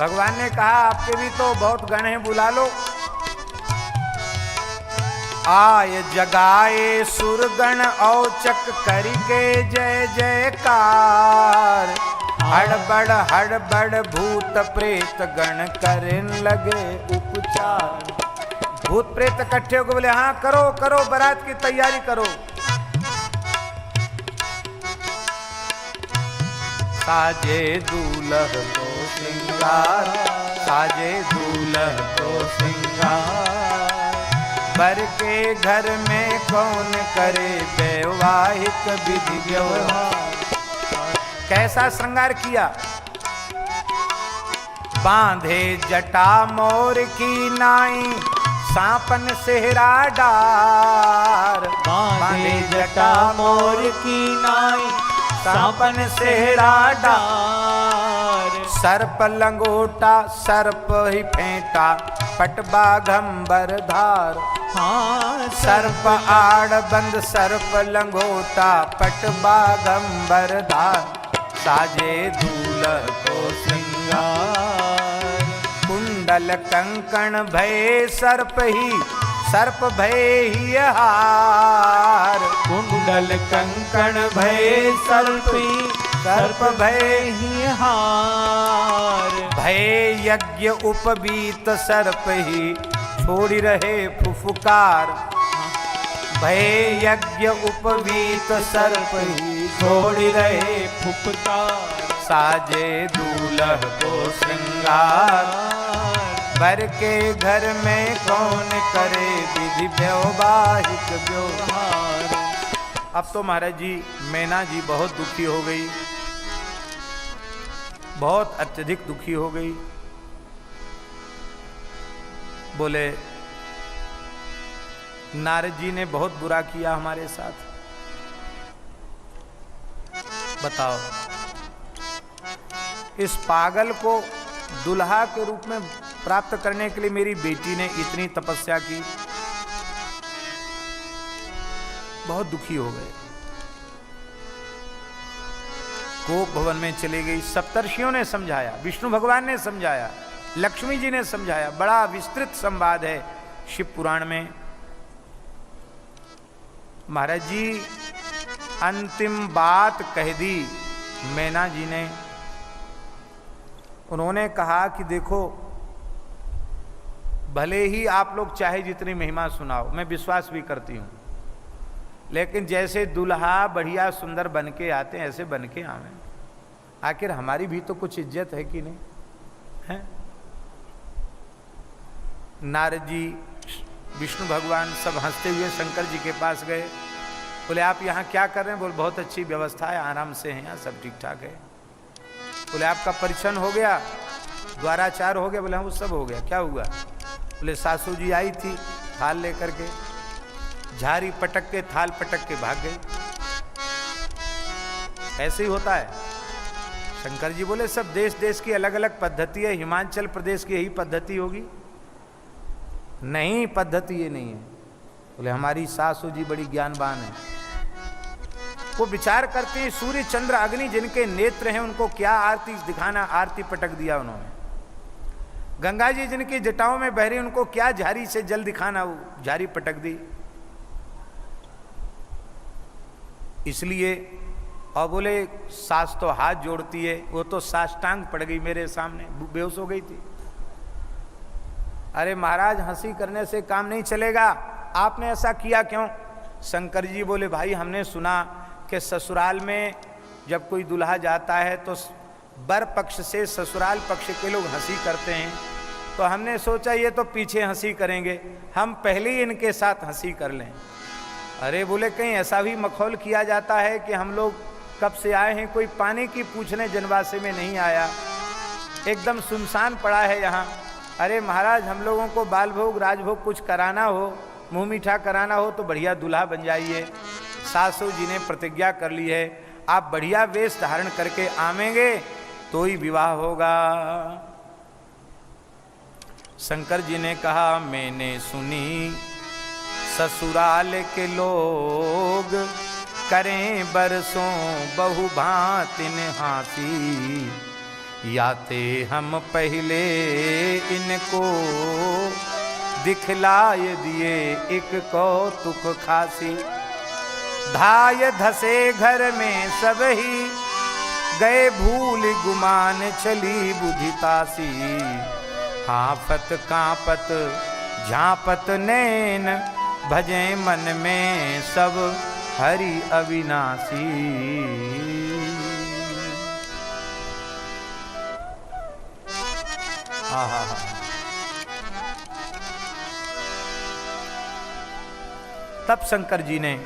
भगवान ने कहा आपके भी तो बहुत गण हैं, बुला लो। आय जगाए सुरगण औचक करके जय जयकार। हड़बड़ भूत प्रेत गण करन लगे उपचार। भूत प्रेत इकट्ठे होकर बोले हाँ करो करो, बारात की तैयारी करो। साजे दूल्ह को श्रृंगार, साजे दूल्ह को श्रृंगार। बर के घर में कौन करे वैवाहिक विधि व्यवहार। कैसा श्रृंगार किया? बांधे जटा मोर की नाई, सांपन सेहरा डार। बांधे जटा मोर की नाई, सांपन सेहरा डार। सर्प लंगोटा सर्प ही फेंटा, पटबाघंबर धार। हाँ सर्प आड़ बंद सर्प लंगोटा, पटबाघंबर धार। साजे दूल्ह को श्रृंगार। कुंडल कंकण भय सर्प ही, सर्प भय ही हार। कुंडल कंकण भय सर्प ही, सर्प भय ही हार। भय यज्ञ उपवीत सर्प ही, छोड़ी रहे फुफकार। भय यज्ञ उपवीत सर्प ही, छोड़ी रहे फुफकार। साजे दूल्ह को श्रृंगार। बर के घर में कौन करे विधि वैवाहिक व्यवहार। अब तो महाराज जी मैना जी बहुत दुखी हो गई, बहुत अत्यधिक दुखी हो गई। बोले नारद जी ने बहुत बुरा किया हमारे साथ। बताओ इस पागल को दुल्हा के रूप में प्राप्त करने के लिए मेरी बेटी ने इतनी तपस्या की। बहुत दुखी हो गए, कोप भवन में चले गई। सप्तर्षियों ने समझाया, विष्णु भगवान ने समझाया, लक्ष्मी जी ने समझाया। बड़ा विस्तृत संवाद है शिव पुराण में। महाराज जी अंतिम बात कह दी मैना जी ने। उन्होंने कहा कि देखो भले ही आप लोग चाहे जितनी महिमा सुनाओ, मैं विश्वास भी करती हूं, लेकिन जैसे दुल्हा बढ़िया सुंदर बन के आते हैं ऐसे बन के आवे। आखिर हमारी भी तो कुछ इज्जत है कि नहीं है। नारद जी विष्णु भगवान सब हंसते हुए शंकर जी के पास गए। बोले आप यहाँ क्या कर रहे हैं? बोले बहुत अच्छी व्यवस्था है, आराम से हैं यहाँ, सब ठीक ठाक है। बोले आपका परिछन हो गया, द्वाराचार हो गया? बोले हाँ वो सब हो गया। क्या हुआ? बोले सासू जी आई थी थाल लेकर के, झारी पटक के थाल पटक के भाग गई। ऐसे ही होता है। शंकर जी बोले सब देश देश की अलग अलग पद्धति है, हिमाचल प्रदेश की यही पद्धति होगी? नहीं, पद्धति ये नहीं है। बोले हमारी सासू जी बड़ी ज्ञानवान है, वो विचार करते हैं सूर्य चंद्र अग्नि जिनके नेत्र हैं उनको क्या आरती दिखाना, आरती पटक दिया उन्होंने। गंगा जी जिनकी जटाओं में बह रही उनको क्या झारी से जल दिखाना, वो झारी पटक दी। इसलिए और बोले सास तो हाथ जोड़ती है, वो तो साष्टांग पड़ गई मेरे सामने, बेहोश हो गई थी। अरे महाराज हंसी करने से काम नहीं चलेगा, आपने ऐसा किया क्यों? शंकर जी बोले भाई हमने सुना कि ससुराल में जब कोई दुल्हा जाता है तो बर पक्ष से ससुराल पक्ष के लोग हंसी करते हैं, तो हमने सोचा ये तो पीछे हंसी करेंगे, हम पहले ही इनके साथ हंसी कर लें। अरे बोले कहीं ऐसा भी मखौल किया जाता है कि हम लोग कब से आए हैं, कोई पानी की पूछने जनवासे में नहीं आया, एकदम सुनसान पड़ा है यहाँ। अरे महाराज हम लोगों को बाल भोग राजभोग कुछ कराना हो, मुँह मीठा कराना हो तो बढ़िया दूल्हा बन जाइए। सासू जी ने प्रतिज्ञा कर ली है, आप बढ़िया वेश धारण करके आवेंगे तो ही विवाह होगा। शंकर जी ने कहा मैंने सुनी ससुराल के लोग करें बरसों बहु भांतिन हाथी, याते हम पहले इनको दिखलाए दिए एक कौतुक खासी। धाय धसे घर में सब ही गए भूल गुमान चली बुधितासी। हाफत कांपत झांपत नैन भजे मन में सब हरि अविनाशी। आहा तब शंकर जी ने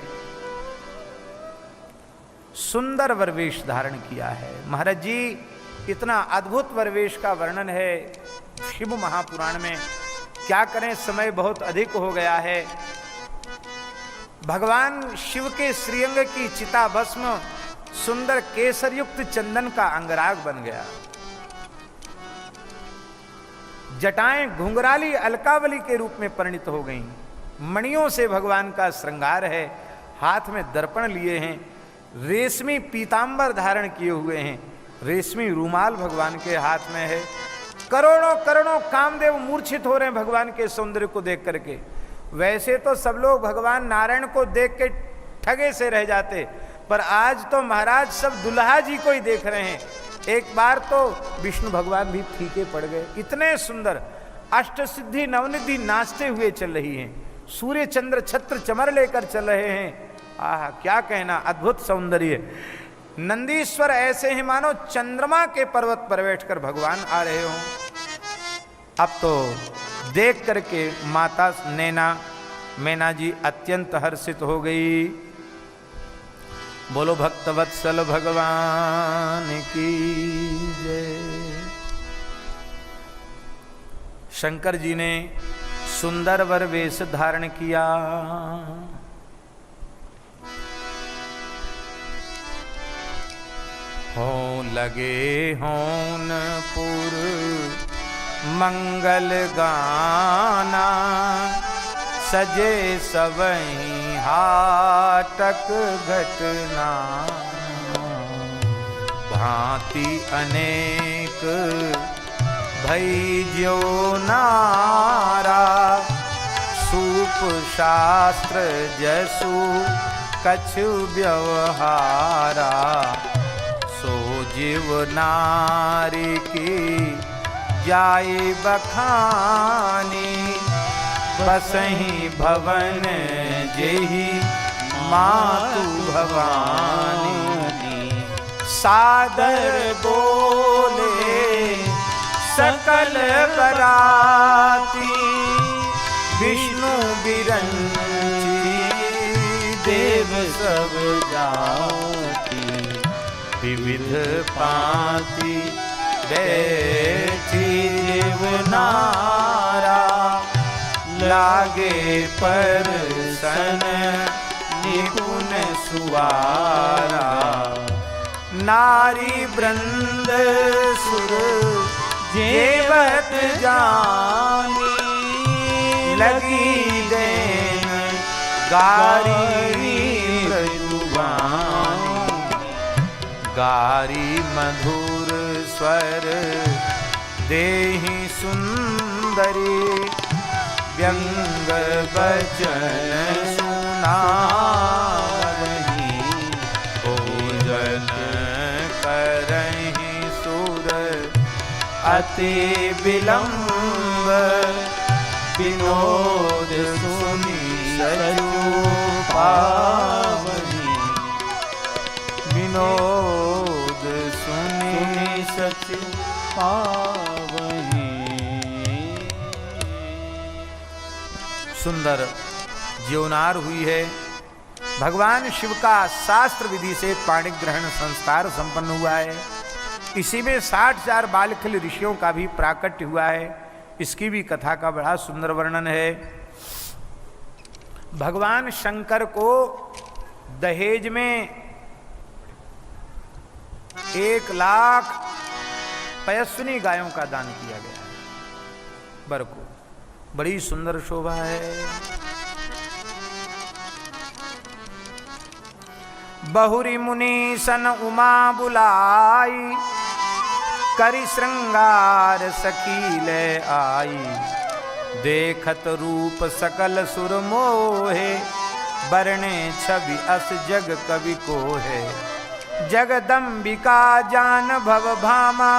सुंदर वरवेश धारण किया है। महाराज जी इतना अद्भुत वरवेश का वर्णन है शिव महापुराण में, क्या करें समय बहुत अधिक हो गया है। भगवान शिव के श्रीअंग की चिता भस्म सुंदर केसर युक्त चंदन का अंगराग बन गया। जटाएं घुंघराली अलकावली के रूप में परिणित हो गईं। मणियों से भगवान का श्रृंगार है, हाथ में दर्पण लिए हैं, रेशमी पीतांबर धारण किए हुए हैं, रेशमी रूमाल भगवान के हाथ में है। करोड़ों करोड़ों कामदेव मूर्छित हो रहे हैं भगवान के सौंदर्य को देख करके। वैसे तो सब लोग भगवान नारायण को देख के ठगे से रह जाते, पर आज तो महाराज सब दुल्हा जी को ही देख रहे हैं। एक बार तो विष्णु भगवान भी फीके पड़ गए। इतने सुंदर अष्टसिद्धि नवनिधि नाचते हुए चल रही हैं, सूर्य चंद्र छत्र चमर लेकर चल रहे हैं। आह क्या कहना, अद्भुत सौंदर्य। नंदीश्वर ऐसे ही मानो चंद्रमा के पर्वत पर बैठकर भगवान आ रहे हों। अब तो देख करके माता मैना जी अत्यंत हर्षित हो गई। बोलो भक्तवत्सल भगवान की जय। शंकर जी ने सुंदर वर वेश धारण किया। हो लगे होनपुर मंगल गाना, सजे सबहीं हाटक घटना। भांति अनेक भई ज्यो नारा, सूप शास्त्र जसु कछु व्यवहारा। सो जीव नारी की जाए बखानी, बसही भवन जेहि मातु भवानी। सादर बोले सकल बराती, विष्णु बिरंची देव सब जाति। विविध पांति बैठी जीवनारा, लागे परसन निपुण सुवारा। नारी वृंद सुर जेवत जानी, लगी देन गारी मृदुवानी। गारी मधुर स्वर देहि सुंदरी, व्यंग वचन सुनावही। भोजन करहि सुर अति विलंब, विनोद सुनि सचु पावनी। विनोद सुनि सचु पावनी। सुंदर जीवनार हुई है। भगवान शिव का शास्त्र विधि से पाणि ग्रहण संस्कार संपन्न हुआ है। इसी में 60,000 बालखिल ऋषियों का भी प्राकट्य हुआ है। इसकी भी कथा का बड़ा सुंदर वर्णन है। भगवान शंकर को दहेज में 1,00,000 पयस्विनी गायों का दान किया गया है। बर को बड़ी सुंदर शोभा है। बहुरी मुनि सन उमा बुलाई, करि श्रृंगार सकीले आई, देखत रूप सकल सुर मोहे, बरणे छवि अस जग कवि को है। जगदम्बिका जान भव भामा,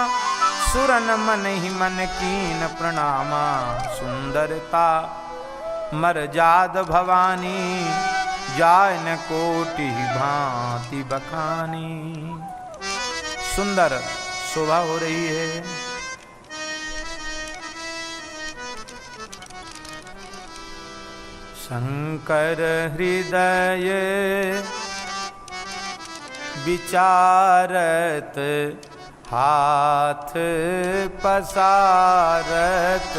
सुरन मन ही मन कीन प्रणामा। सुंदरता मरजाद भवानी, जाय न कोटि भांति बखानी। सुंदर शोभा हो रही है। शंकर हृदय विचारत, हाथ पसारत।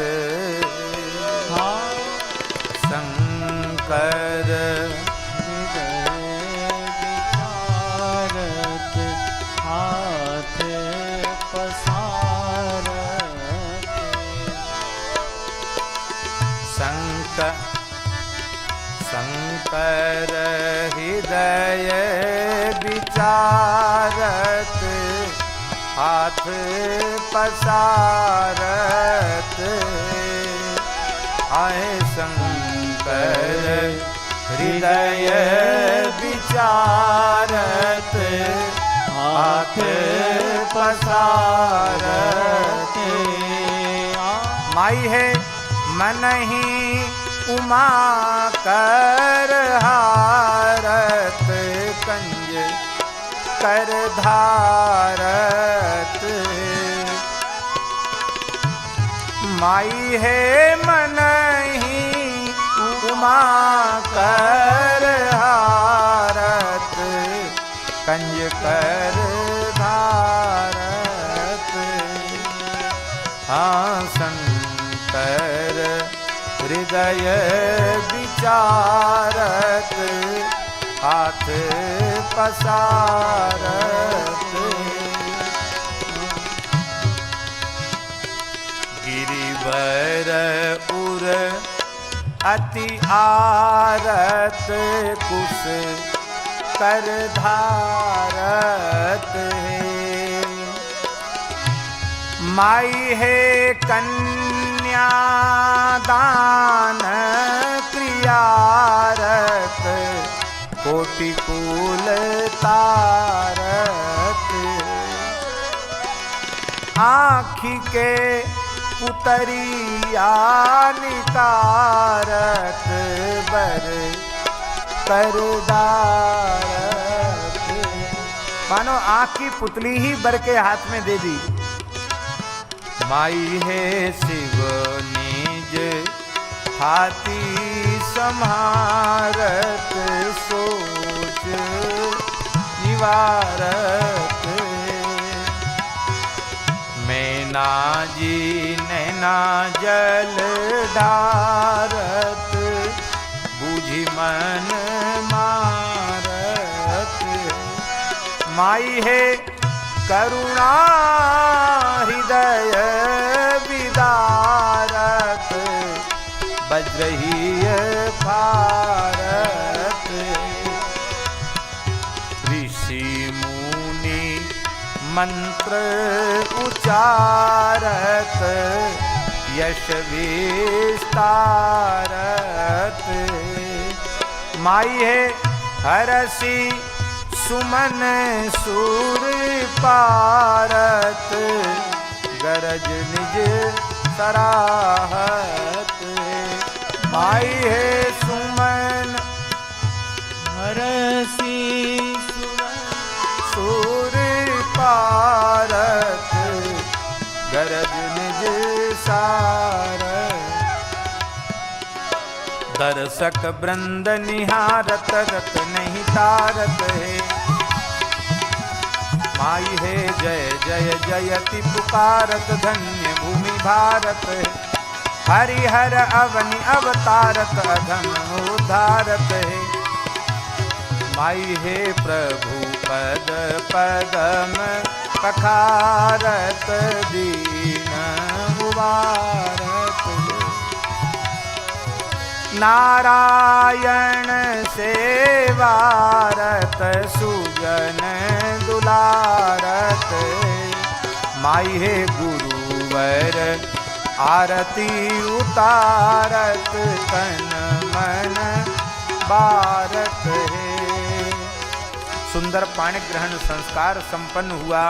शंकर हृदय विचारत, हाथ पसारत। शंकर हृदय विचारत, हाथ पसारत। आए शंकर हृदय विचारत, हाथ पसारत। माई है मन ही उमा कर हारत, कंज कर धारत। माई है मन ही उमा कर हारत, कंज कर धारत। हाँ शंकर हृदय विचारत, हाथ पसारत। गिरिवर उर अति आरत, कुश कर धारत है। माई है कन्यादान क्रियारत, कोटि कुल तारत। आँखी के पुतरिया निकारत, बर करदारत। मानो आँख की पुतली ही बर के हाथ में दे दी। माई है शिव निज हाथी सम्हारत, सोच निवारत। मैना जी नैना जल धारत, बूझी मन मारत। माई है करुणा हृदय विदारत, वज्रहीय भारत। ऋषि मुनि मंत्र उचारत, यश विस्तारत। माई है हरसी सुमन सूर पारत, गरज निज सराहत। माई है सुमन हरसी सूर पारत, गरज निज सारत। दर्शक वृंद निहारत, रत नहीं तारत है। माई है जय जय जयति पुकारत, धन्य भूमि भारत है। हरिहर अवनि अवतारत, अधम उद्धारत है। माई है प्रभु पद पदम पखारत, दीन उबारत। नारायण सेवारत, सुजन दुलारत। माई है गुरुवर आरती उतारत तन मन बारत है। सुंदर पाणी ग्रहण संस्कार संपन्न हुआ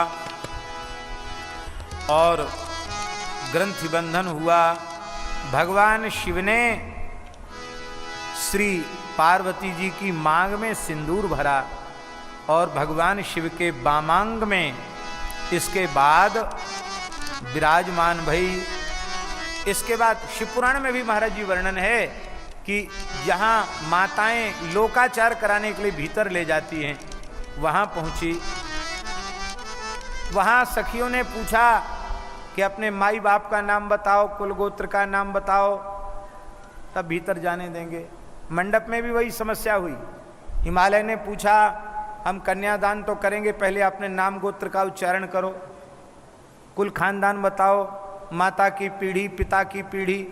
और ग्रंथि बंधन हुआ। भगवान शिव ने श्री पार्वती जी की मांग में सिंदूर भरा और भगवान शिव के वामांग में इसके बाद विराजमान भई। इसके बाद शिवपुराण में भी महाराज जी वर्णन है कि जहाँ माताएं लोकाचार कराने के लिए भीतर ले जाती हैं, वहाँ पहुँची। वहाँ सखियों ने पूछा कि अपने माई बाप का नाम बताओ, कुल गोत्र का नाम बताओ, तब भीतर जाने देंगे। मंडप में भी वही समस्या हुई। हिमालय ने पूछा हम कन्यादान तो करेंगे, पहले अपने नाम गोत्र का उच्चारण करो, कुल खानदान बताओ, माता की पीढ़ी पिता की पीढ़ी।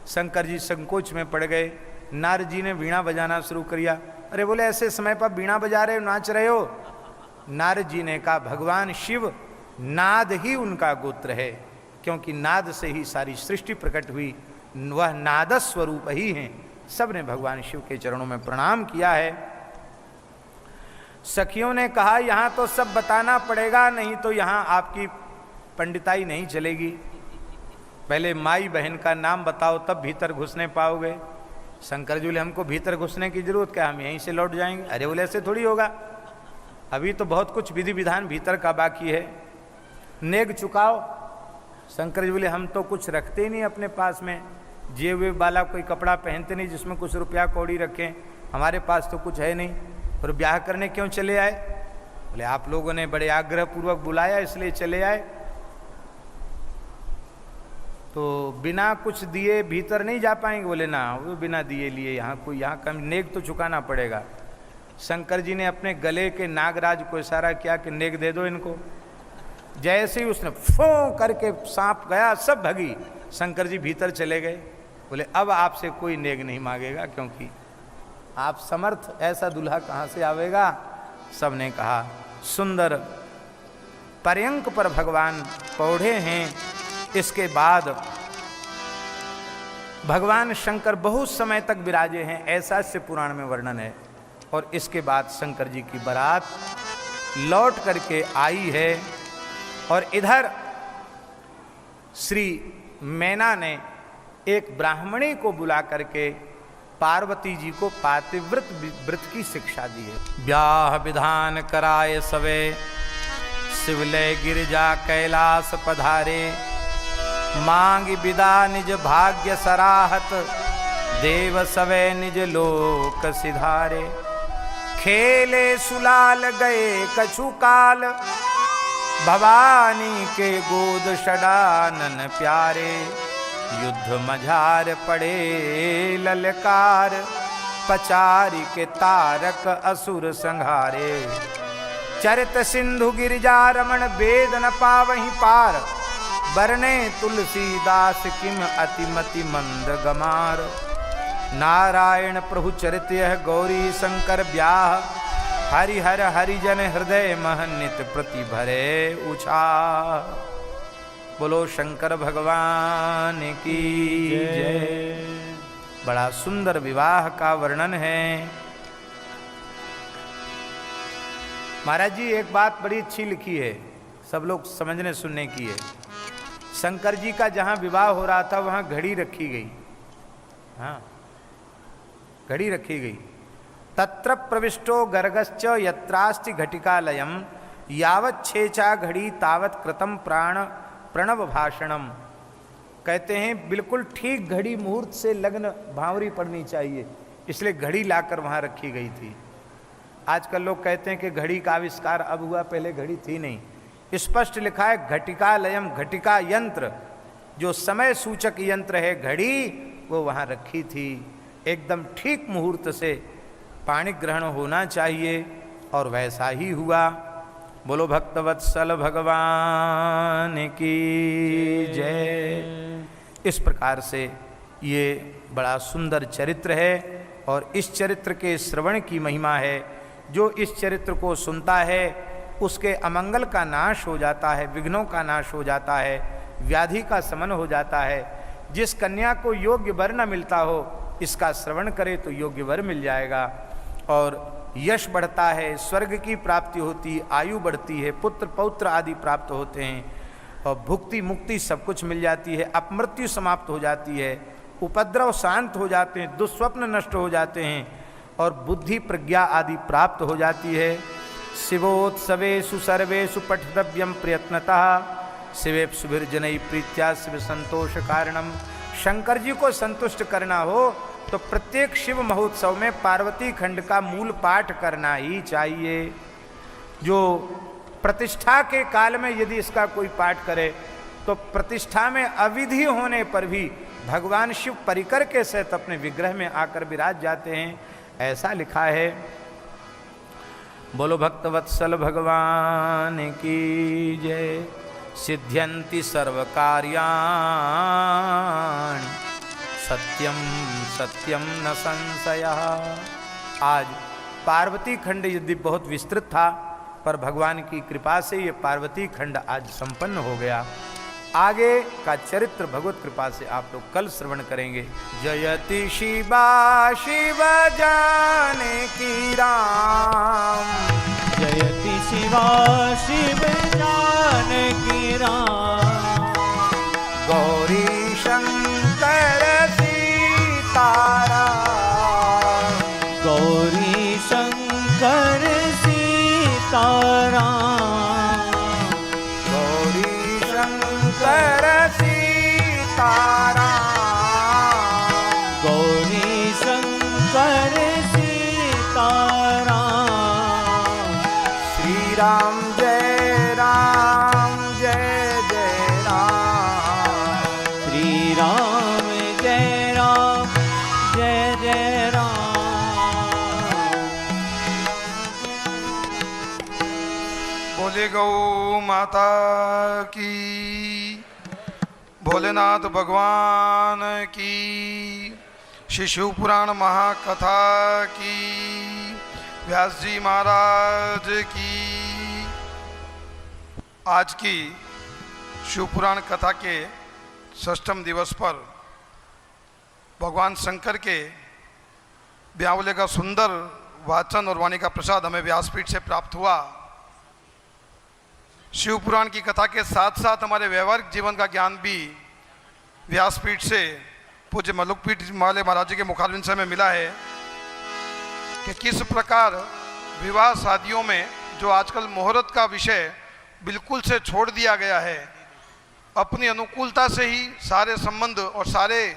शंकर जी संकोच में पड़ गए। नारद जी ने वीणा बजाना शुरू किया। अरे बोले ऐसे समय पर वीणा बजा रहे हो, नाच रहे हो? नारद जी ने कहा भगवान शिव नाद ही उनका गोत्र है, क्योंकि नाद से ही सारी सृष्टि प्रकट हुई, वह नाद स्वरूप ही हैं। सबने भगवान शिव के चरणों में प्रणाम किया है। सखियों ने कहा यहाँ तो सब बताना पड़ेगा, नहीं तो यहाँ आपकी पंडिताई नहीं चलेगी। पहले माई बहन का नाम बताओ तब भीतर घुसने पाओगे। शंकर जी बोले हमको भीतर घुसने की जरूरत क्या, हम यहीं से लौट जाएंगे। अरे बोले ऐसे थोड़ी होगा, अभी तो बहुत कुछ विधि विधान भीतर का बाकी है, नेग चुकाओ। शंकर जी बोले हम तो कुछ रखते ही नहीं अपने पास में, जेब वेब वाला कोई कपड़ा पहनते नहीं जिसमें कुछ रुपया कौड़ी रखें, हमारे पास तो कुछ है नहीं। और ब्याह करने क्यों चले आए? बोले आप लोगों ने बड़े आग्रह पूर्वक बुलाया इसलिए चले आए। तो बिना कुछ दिए भीतर नहीं जा पाएंगे? बोले ना, वो बिना दिए लिए यहाँ कोई, यहाँ कम नेग तो चुकाना पड़ेगा। शंकर जी ने अपने गले के नागराज को इशारा किया कि नेग दे दो इनको। जैसे ही उसने फो करके सांप गया, सब भगी। शंकर जी भीतर चले गए। बोले अब आपसे कोई नेग नहीं मांगेगा, क्योंकि आप समर्थ, ऐसा दूल्हा कहाँ से आवेगा? सबने कहा सुंदर पर्यंक पर भगवान पौढ़े हैं। इसके बाद भगवान शंकर बहुत समय तक विराजे हैं, ऐसा शिव पुराण में वर्णन है। और इसके बाद शंकर जी की बारात लौट करके आई है। और इधर श्री मैना ने एक ब्राह्मणी को बुला करके पार्वती जी को पातिव्रत व्रत की शिक्षा दी है। ब्याह विधान कराए सवे, शिवलय गिरिजा कैलाश पधारे, मांग विदा निज भाग्य सराहत, देव सवे निज लोक सिधारे। खेले सुलाल गए कछु काल, भवानी के गोद षडानन प्यारे। युद्ध मझार पड़े ललकार, पचारी के तारक असुर संहारे। चरित सिंधु गिरिजा रमण वेद न पावहीं पार, बरने तुलसीदास किम अतिमति मंद गमार। नारायण प्रभु चरित यह गौरी शंकर ब्याह, हरिहर हरिजन हृदय महनित प्रति भरे उछाह। बोलो शंकर भगवान की जय। बड़ा सुंदर विवाह का वर्णन है। महाराज जी एक बात बड़ी अच्छी लिखी है, सब लोग समझने सुनने की है। शंकर जी का जहाँ विवाह हो रहा था वहाँ घड़ी रखी गई। हाँ, घड़ी रखी गई। तत्र प्रविष्टो गर्गश्च यत्रास्ति घटिकालयम, यावत् छेचा घड़ी तावत् कृतम प्राण प्रणव भाषणम। कहते हैं बिल्कुल ठीक घड़ी मुहूर्त से लग्न भांवरी पड़नी चाहिए, इसलिए घड़ी लाकर वहाँ रखी गई थी। आजकल लोग कहते हैं कि घड़ी का आविष्कार अब हुआ, पहले घड़ी थी नहीं। स्पष्ट लिखा है घटिकालयम, घटिका यंत्र जो समय सूचक यंत्र है घड़ी, वो वहाँ रखी थी। एकदम ठीक मुहूर्त से पाणी ग्रहण होना चाहिए और वैसा ही हुआ। बोलो भक्तवत्सल भगवान की जय। इस प्रकार से ये बड़ा सुंदर चरित्र है और इस चरित्र के श्रवण की महिमा है। जो इस चरित्र को सुनता है उसके अमंगल का नाश हो जाता है, विघ्नों का नाश हो जाता है, व्याधि का शमन हो जाता है। जिस कन्या को योग्य वर न मिलता हो, इसका श्रवण करे तो योग्य वर मिल जाएगा और यश बढ़ता है, स्वर्ग की प्राप्ति होती है, आयु बढ़ती है, पुत्र पौत्र आदि प्राप्त होते हैं और भुक्ति मुक्ति सब कुछ मिल जाती है, अपमृत्यु समाप्त हो जाती है, उपद्रव शांत हो जाते हैं, दुस्वप्न नष्ट हो जाते हैं और बुद्धि प्रज्ञा आदि प्राप्त हो जाती है। शिवोत्सवेषु सर्वेषु पठितव्यम प्रयत्नतः शिवेप्सुभिर्जनैः प्रीत्या शिव संतोष कारणम। शंकर जी को संतुष्ट करना हो तो प्रत्येक शिव महोत्सव में पार्वती खंड का मूल पाठ करना ही चाहिए। जो प्रतिष्ठा के काल में यदि इसका कोई पाठ करे तो प्रतिष्ठा में अविधि होने पर भी भगवान शिव परिकर के सहित अपने विग्रह में आकर विराज जाते हैं, ऐसा लिखा है। बोलो भक्तवत्सल भगवान की जय। सिद्ध्यन्ति सर्व कार्याणि सत्यम सत्यम न संशयः। आज पार्वती खंड यदि बहुत विस्तृत था, पर भगवान की कृपा से ये पार्वती खंड आज संपन्न हो गया। आगे का चरित्र भगवत कृपा से आप लोग कल श्रवण करेंगे। जयति शिवा शिव जानकी राम, जयति शिवा शिव जानकी राम, गौरी शंकर सीताराम, गौरी शंकर सीताराम, गौरी शंकर सीताराम, गौरी शंकर सीताराम। श्री राम जय राम जय जय राम, श्री राम जय राम जय जय राम। बोले गौ माता की, भोलेनाथ भगवान की, श्री शिव पुराण महाकथा की, व्यास जी महाराज की। आज की शिव पुराण कथा के 6ठम दिवस पर भगवान शंकर के ब्यावले का सुंदर वाचन और वाणी का प्रसाद हमें व्यासपीठ से प्राप्त हुआ। शिव पुराण की कथा के साथ साथ हमारे व्यवहारिक जीवन का ज्ञान भी व्यासपीठ से पूज्य मलुकपीठ वाले महाराज जी के मुखारविंद से हमें मिला है कि किस प्रकार विवाह शादियों में जो आजकल मुहूर्त का विषय बिल्कुल से छोड़ दिया गया है, अपनी अनुकूलता से ही सारे संबंध और सारे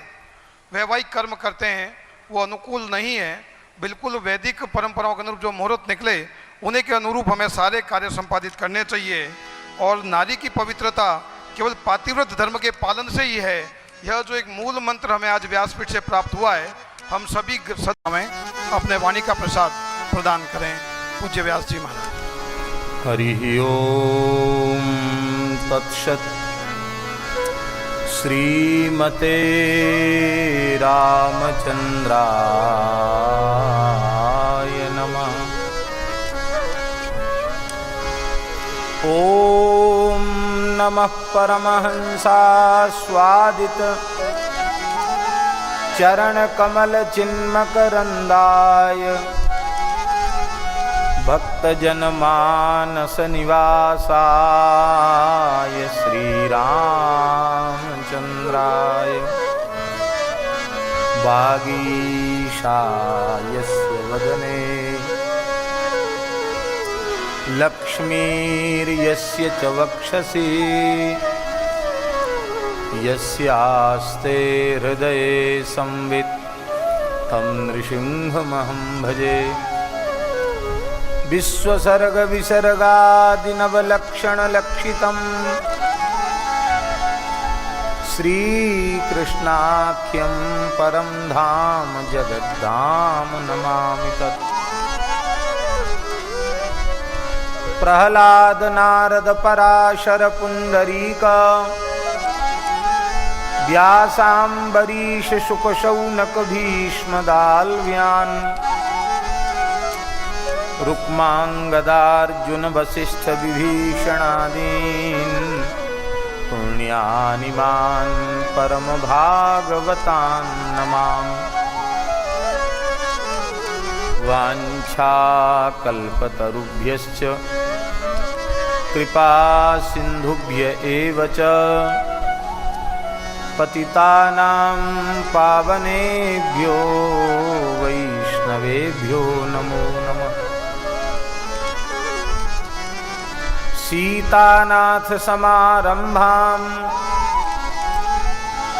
वैवाहिक कर्म करते हैं, वो अनुकूल नहीं है। बिल्कुल वैदिक परंपराओं के अनुरूप जो मुहूर्त निकले उन्हीं के अनुरूप हमें सारे कार्य संपादित करने चाहिए। और नारी की पवित्रता केवल पातिव्रत धर्म के पालन से ही है, यह जो एक मूल मंत्र हमें आज व्यासपीठ से प्राप्त हुआ है, हम सभी में अपने वाणी का प्रसाद प्रदान करें। पूज्य व्यास जी महाराज। हरि ओम तत्सत्। श्रीमते रामचंद्राय नमः। ओम नमः परमहंसास्वादित चरण कमल चिन्मकरंदाय भक्तजन मानस निवासाय श्री रामचंद्राय वागीशायस्य वदने लक्ष्मीर्यस्य च वक्षसि यस्यास्ते हृदये संवित् तं नृसिंहमहं भजे। विश्वसर्ग विसर्गादिनवलक्षणलक्षितम् श्रीकृष्णाख्यं परं धाम जगद्धाम नमामि तत्। प्रह्लाद नारद पराशर पुंडरीक व्यासाम्बरीश शुक शौनक भीष्म दाल्व्यान् रुक्मांगदार्जुन वसिष्ठ विभीषणादीन् पुण्यानिमान् परम भागवतान् नमामि। वाञ्छाकल्पतरुभ्यश्च कृपा सिन्धुभ्य एव च पतितानां पावनेभ्यो वैष्णवेभ्यो नमो नमः। सीतानाथ समारंभां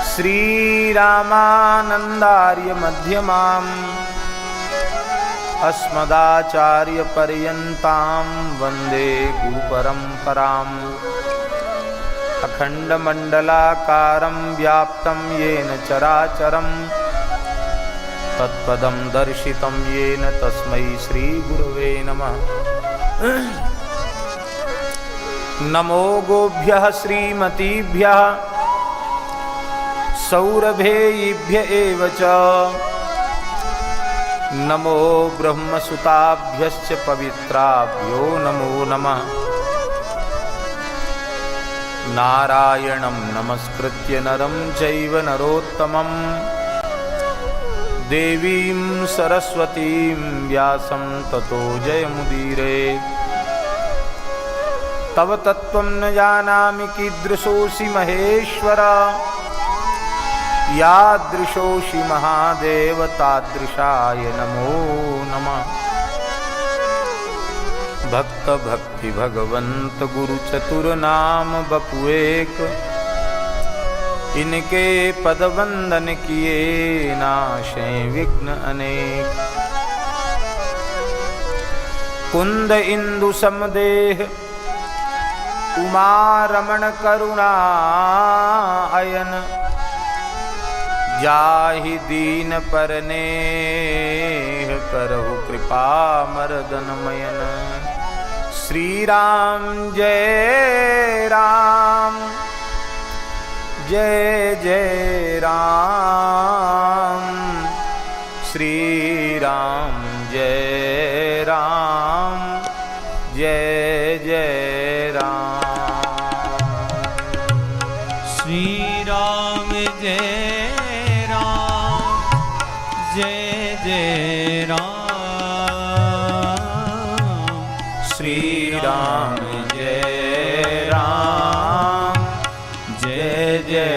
श्रीरामानन्दार्य मध्यमाम् अस्मदाचार्य पर्यन्तां वन्दे गुरुपरम्पराम्। अखण्डमण्डलाकारं व्याप्तं येन चराचरं तत्पदं दर्शितं येन तस्मै श्रीगुरवे नमः। नमो गोभ्यः श्रीमतीभ्यः सौरभेयिभ्य एव च नमो ब्रह्मसुताभ्यश्च पवित्राभ्यो नमो नमः। नारायणं नमस्कृत्य नरं चैव नरोत्तमं देवीं सरस्वतीं व्यासं ततो जयमुदीरये। तव तत्त्वं न जानामि कीदृशोऽसि महेश्वर यादृशोऽसि महादेव तादृशाय नमो नमः। भक्त भक्ति भगवंत गुरु चतुर नाम बपुएक इनके पद वंदन किए नाशे विघ्न अनेक। कुंद इंदु समदेह उमा रमण करुणा अयन जाहि दीन परने करहु कृपा मर्दन मयन। श्री राम जय राम जय जय राम। श्री राम जय राम जय जय राम। श्री राम जय जय जय राम। श्री राम जय राम जय जय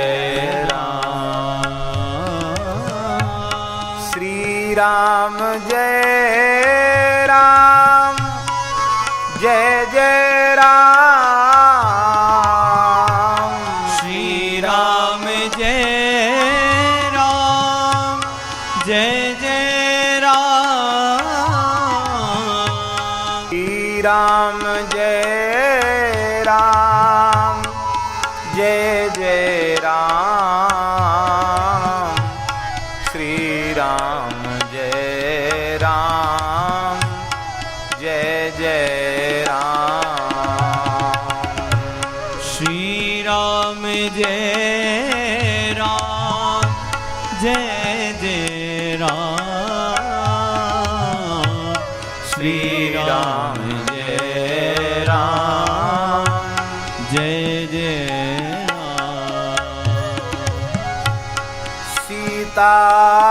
राम। श्री राम जय राम जय जय राम। श्री राम जय राम जय जय राम। श्री राम जय राम जय जय राम। श्री राम जय राम जय जय राम। श्री राम जय राम जय जय राम। श्री राम जय राम जय जय राम।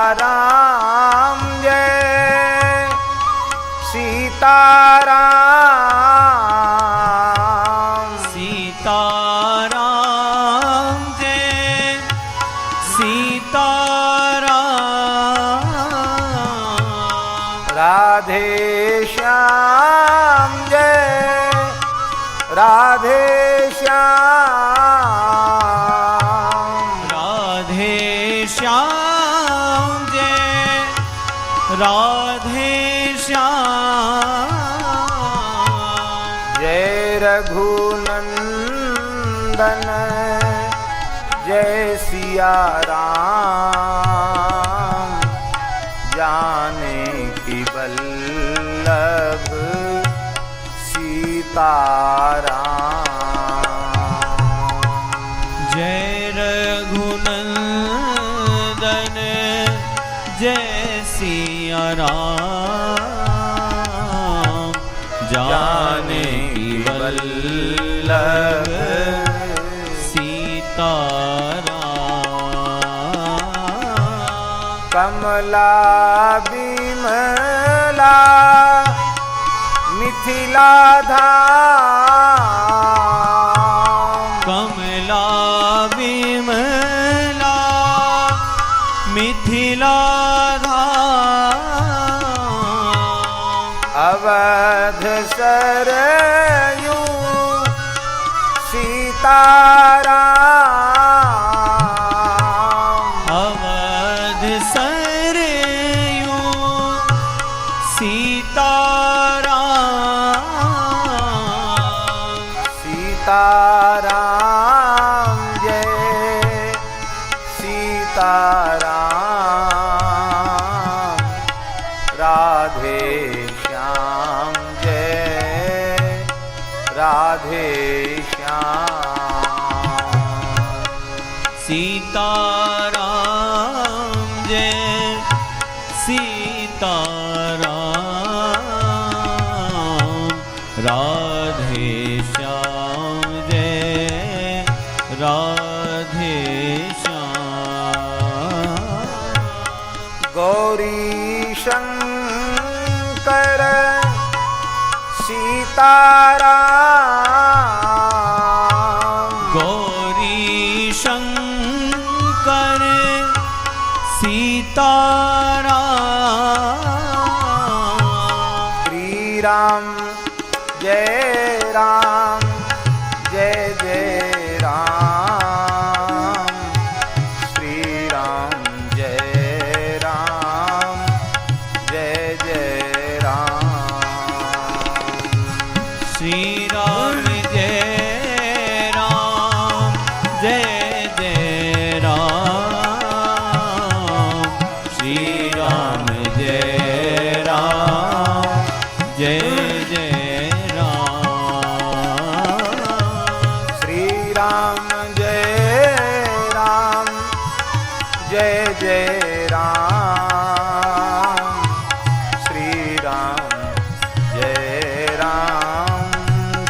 सीताराम जय सीताराम। सीताराम जय सीताराम। राधे श्याम जय राधे श्याम। राधे श्याम जय राधे श्याम। जय रघुनंदन जय सिया राम। जाने की वल्लभ सीताराम। जय रघुनंदन जय सिया राम। जानकी वल्लभ कमला बिमला मिथिला धाम कमला विमला मिथिला धाम अवध सरयू सीताराम अवध सरयू सीताराम सीताराम जय सीताराम राधे श्याम जय राधे श्याम सीताराम जय सीताराम राधे श्याम जय राधे श्याम गौरी शंकर सीताराम गौरी शंकर सीताराम श्री राम जय राम जय जय राम श्री राम जय राम जय जय राम श्री राम जय राम जय जय राम श्री राम जय राम जय जय राम श्री राम जय राम जय जय राम श्री राम जय राम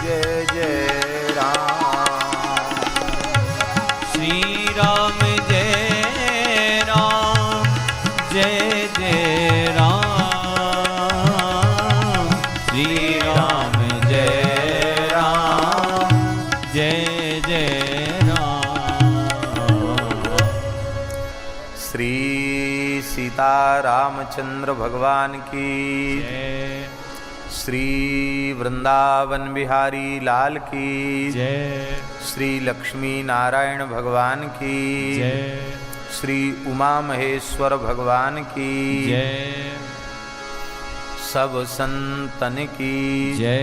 जय जय राम श्री राम जय राम जय जय राम श्री राम जय राम जय जय राम श्री सीतारामचंद्र भगवान की जय श्री वृंदावन बिहारी लाल की जय श्री लक्ष्मी नारायण भगवान की जय श्री उमा महेश्वर भगवान की जय सब संतन की जय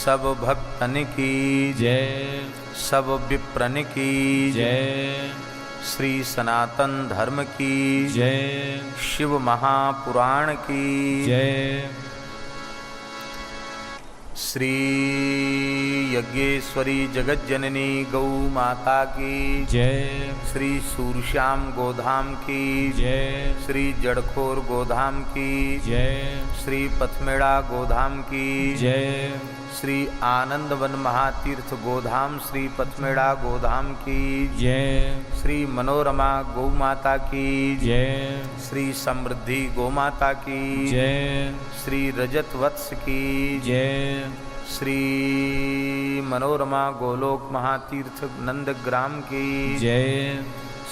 सब भक्तन की जय सब विप्रन की जय श्री सनातन धर्म की जय शिव महापुराण की जय श्री यज्ञेश्वरी जगज्जननी गौ माता की जय श्री सूरश्याम गोधाम की जय श्री जड़खोर गोधाम की जय श्री पथमेड़ा गोधाम की जय श्री आनंदवन महातीर्थ गोधाम श्री पथमेड़ा गोधाम की जय श्री मनोरमा गौ माता की जय श्री समृद्धि गौ माता की जय श्री रजत वत्स की जय श्री मनोरमा गोलोक महातीर्थ नंदग्राम की जय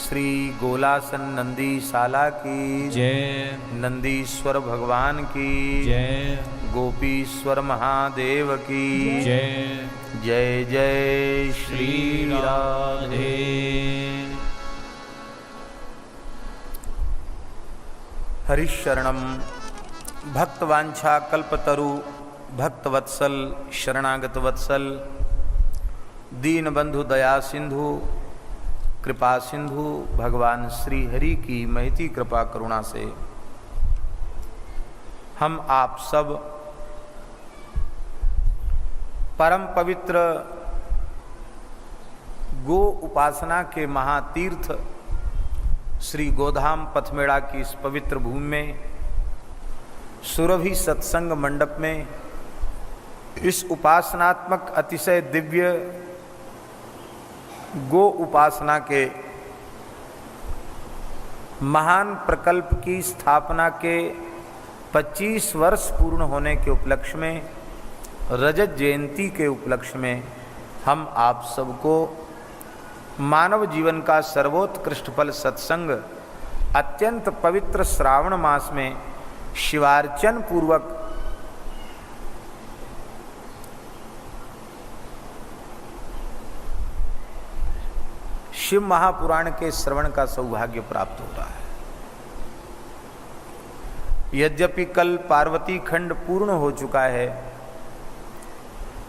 श्री गोलासन नंदी शाला की जय नंदीश्वर भगवान की जय गोपीश्वर महादेव की जय जय जय श्री श्री राधे हरिशरणम भक्तवांछा कल्पतरु भक्तवत्सल शरणागत वत्सल दीनबंधु दया सिंधु कृपा सिंधु भगवान श्री हरि की महती कृपा करुणा से हम आप सब परम पवित्र गो उपासना के महातीर्थ श्री गोधाम पथमेड़ा की इस पवित्र भूमि में सुरभि सत्संग मंडप में इस उपासनात्मक अतिशय दिव्य गो उपासना के महान प्रकल्प की स्थापना के 25 वर्ष पूर्ण होने के उपलक्ष्य में, रजत जयंती के उपलक्ष्य में हम आप सबको मानव जीवन का सर्वोत्कृष्ट फल सत्संग अत्यंत पवित्र श्रावण मास में शिवार्चन पूर्वक शिव महापुराण के श्रवण का सौभाग्य प्राप्त हो रहा है। यद्यपि कल पार्वती खंड पूर्ण हो चुका है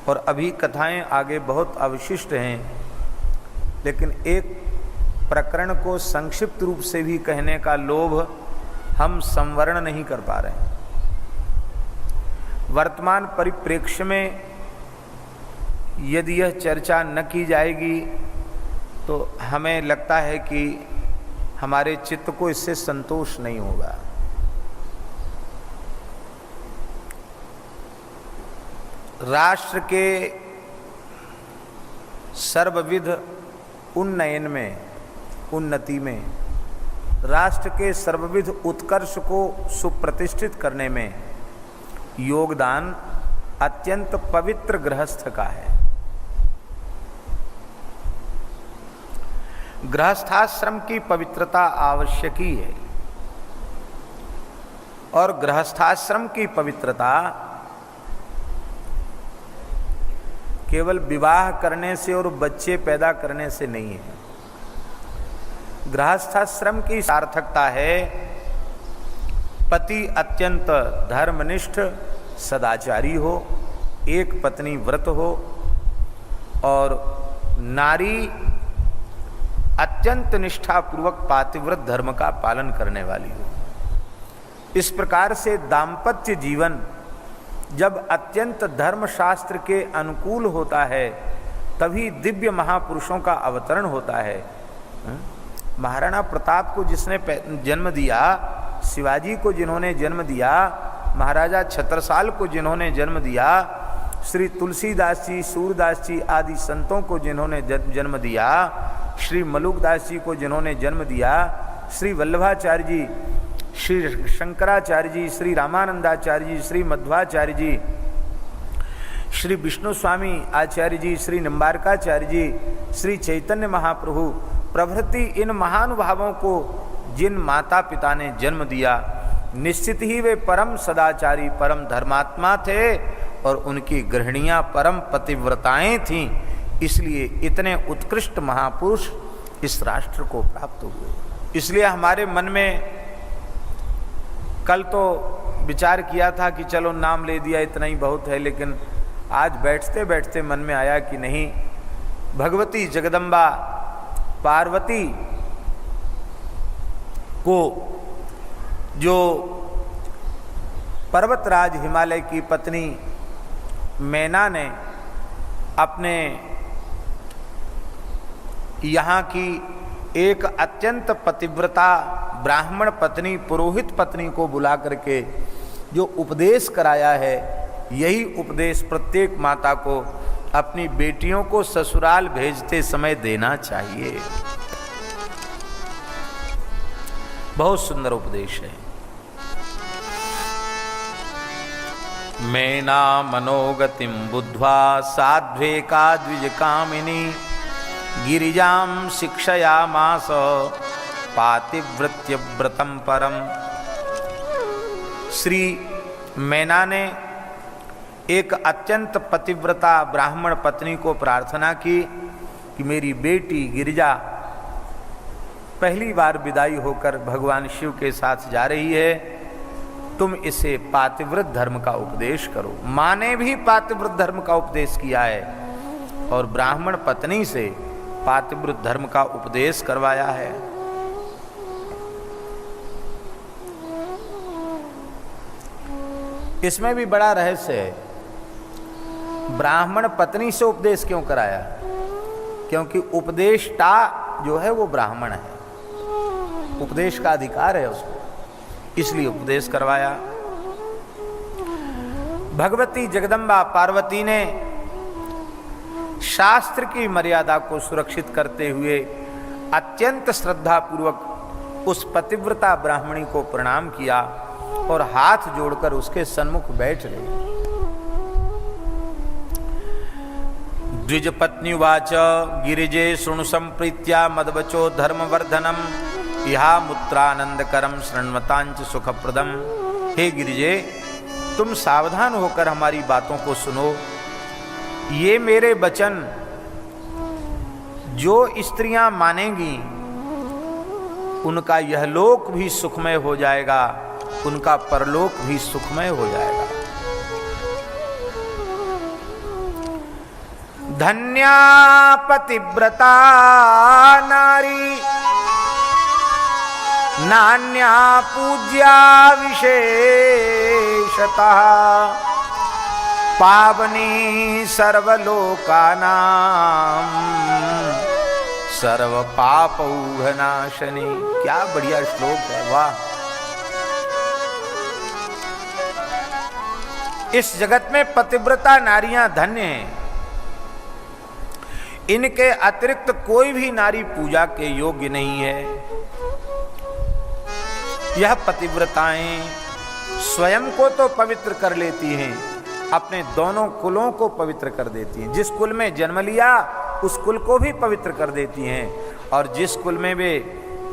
और अभी कथाएं आगे बहुत अवशिष्ट हैं, लेकिन एक प्रकरण को संक्षिप्त रूप से भी कहने का लोभ हम संवरण नहीं कर पा रहे हैं। वर्तमान परिप्रेक्ष्य में यदि यह चर्चा न की जाएगी तो हमें लगता है कि हमारे चित्त को इससे संतोष नहीं होगा। राष्ट्र के सर्वविध उन्नयन में, उन्नति में, राष्ट्र के सर्वविध उत्कर्ष को सुप्रतिष्ठित करने में योगदान अत्यंत पवित्र गृहस्थ का है। गृहस्थाश्रम की पवित्रता आवश्यक ही है और गृहस्थाश्रम की पवित्रता केवल विवाह करने से और बच्चे पैदा करने से नहीं है। गृहस्थाश्रम की सार्थकता है पति अत्यंत धर्मनिष्ठ सदाचारी हो, एक पत्नी व्रत हो और नारी अत्यंत निष्ठापूर्वक पातिव्रत धर्म का पालन करने वाली हो। इस प्रकार से दाम्पत्य जीवन जब अत्यंत धर्मशास्त्र के अनुकूल होता है तभी दिव्य महापुरुषों का अवतरण होता है। महाराणा प्रताप को जिसने जन्म दिया, शिवाजी को जिन्होंने जन्म दिया, महाराजा छत्रसाल को जिन्होंने जन्म दिया, श्री तुलसीदास जी, सूरदास जी आदि संतों को जिन्होंने जन्म दिया, श्री मलुकदास जी को जिन्होंने जन्म दिया, श्री वल्लभाचार्य जी, श्री शंकराचार्य जी, श्री रामानंदाचार्य जी, श्री मध्वाचार्य जी, श्री विष्णु स्वामी आचार्य जी, श्री निम्बारकाचार्य जी, श्री चैतन्य महाप्रभु प्रभृति इन महानुभावों को जिन माता पिता ने जन्म दिया, निश्चित ही वे परम सदाचारी, परम धर्मात्मा थे और उनकी गृहिणियां परम पतिव्रताएं थीं। इसलिए इतने उत्कृष्ट महापुरुष इस राष्ट्र को प्राप्त हुए। इसलिए हमारे मन में कल तो विचार किया था कि चलो नाम ले दिया इतना ही बहुत है, लेकिन आज बैठते बैठते मन में आया कि नहीं, भगवती जगदम्बा पार्वती को जो पर्वतराज हिमालय की पत्नी मैना ने अपने यहाँ की एक अत्यंत पतिव्रता ब्राह्मण पत्नी, पुरोहित पत्नी को बुला करके जो उपदेश कराया है, यही उपदेश प्रत्येक माता को अपनी बेटियों को ससुराल भेजते समय देना चाहिए। बहुत सुंदर उपदेश है। मैना मनोगतिम बुद्ध्वा साध्वेका द्विज कामिनी गिरिजाम शिक्षयामास पातिव्रत्य व्रतम परम। श्री मैना ने एक अत्यंत पतिव्रता ब्राह्मण पत्नी को प्रार्थना की कि मेरी बेटी गिरिजा पहली बार विदाई होकर भगवान शिव के साथ जा रही है, तुम इसे पातिव्रत धर्म का उपदेश करो। माँ ने भी पातिव्रत धर्म का उपदेश किया है और ब्राह्मण पत्नी से पातिव्रत धर्म का उपदेश करवाया है। इसमें भी बड़ा रहस्य है। ब्राह्मण पत्नी से उपदेश क्यों कराया? क्योंकि उपदेष्टा जो है वो ब्राह्मण है, उपदेश का अधिकार है उसको, इसलिए उपदेश करवाया। भगवती जगदम्बा पार्वती ने शास्त्र की मर्यादा को सुरक्षित करते हुए अत्यंत श्रद्धा पूर्वक उस पतिव्रता ब्राह्मणी को प्रणाम किया और हाथ जोड़कर उसके सन्मुख बैठ गए। द्विजपत्न्युवाच गिरिजे शृणु संप्रीत्या मदवचो धर्मवर्धनम इहा मुत्रानंदकरम शृण्वतांच सुखप्रदम। हे गिरिजे, तुम सावधान होकर हमारी बातों को सुनो। ये मेरे वचन जो स्त्रियां मानेंगी उनका यह लोक भी सुखमय हो जाएगा, उनका परलोक भी सुखमय हो जाएगा। धन्या पतिव्रता नारी नान्या पूज्या विशेषतः पावनी सर्वलोकानां सर्व पापौघनाशनी। क्या बढ़िया श्लोक है, वाह। इस जगत में पतिव्रता नारियां धन्य हैं। इनके अतिरिक्त कोई भी नारी पूजा के योग्य नहीं है। यह पतिव्रताएं स्वयं को तो पवित्र कर लेती हैं, अपने दोनों कुलों को पवित्र कर देती हैं। जिस कुल में जन्म लिया उस कुल को भी पवित्र कर देती हैं, और जिस कुल में वे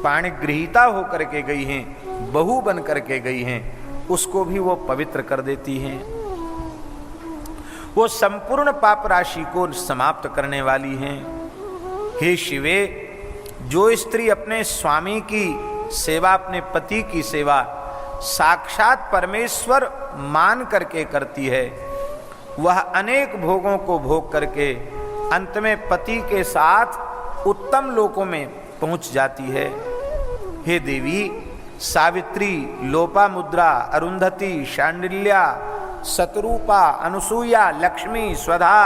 पाणिगृहीता होकर के गई हैं, बहू बन करके गई हैं, उसको भी वो पवित्र कर देती हैं। वो संपूर्ण पाप राशि को समाप्त करने वाली हैं। हे शिवे, जो स्त्री अपने स्वामी की सेवा, अपने पति की सेवा साक्षात परमेश्वर मान करके करती है, वह अनेक भोगों को भोग करके अंत में पति के साथ उत्तम लोकों में पहुंच जाती है। हे देवी, सावित्री, लोपामुद्रा, अरुंधति, शांडिल्या, शतरूपा, अनुसूया, लक्ष्मी, स्वधा,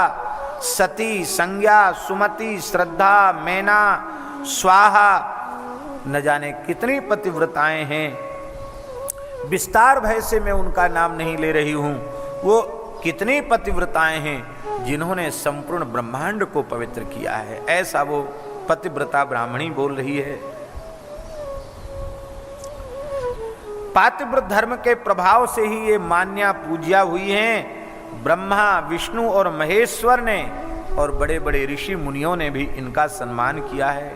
सती, संज्ञा, सुमति, श्रद्धा, मैना, स्वाहा, न जाने कितनी पतिव्रताएं हैं। विस्तार भय से मैं उनका नाम नहीं ले रही हूं। वो कितनी पतिव्रताएं हैं जिन्होंने संपूर्ण ब्रह्मांड को पवित्र किया है, ऐसा वो पतिव्रता ब्राह्मणी बोल रही है। पातिव्रत धर्म के प्रभाव से ही ये मान्या पूज्या हुई हैं। ब्रह्मा, विष्णु और महेश्वर ने और बड़े बड़े ऋषि मुनियों ने भी इनका सम्मान किया है।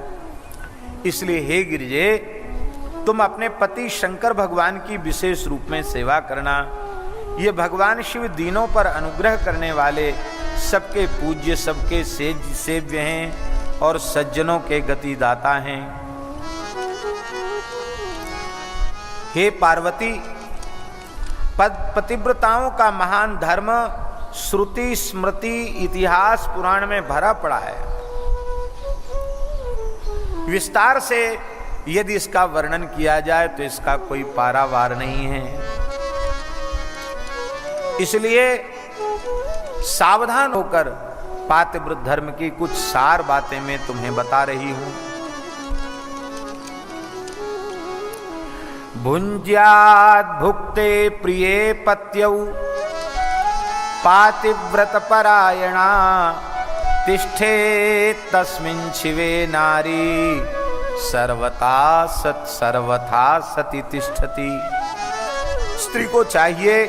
इसलिए हे गिरिजे, तुम अपने पति शंकर भगवान की विशेष रूप में सेवा करना। ये भगवान शिव दीनों पर अनुग्रह करने वाले, सबके पूज्य, सबके सेव्य हैं और सज्जनों के गतिदाता हैं। हे पार्वती, पतिव्रताओं का महान धर्म श्रुति, स्मृति, इतिहास, पुराण में भरा पड़ा है। विस्तार से यदि इसका वर्णन किया जाए तो इसका कोई पारावार नहीं है। इसलिए सावधान होकर पातिव्रत धर्म की कुछ सार बातें मैं तुम्हें बता रही हूं। भुंज्यात् भुक्ते प्रिये पत्यौ पातिव्रत परायणा तिष्ठे तस्मिन् शिवे नारी सर्वथा सती तिष्ठति। स्त्री को चाहिए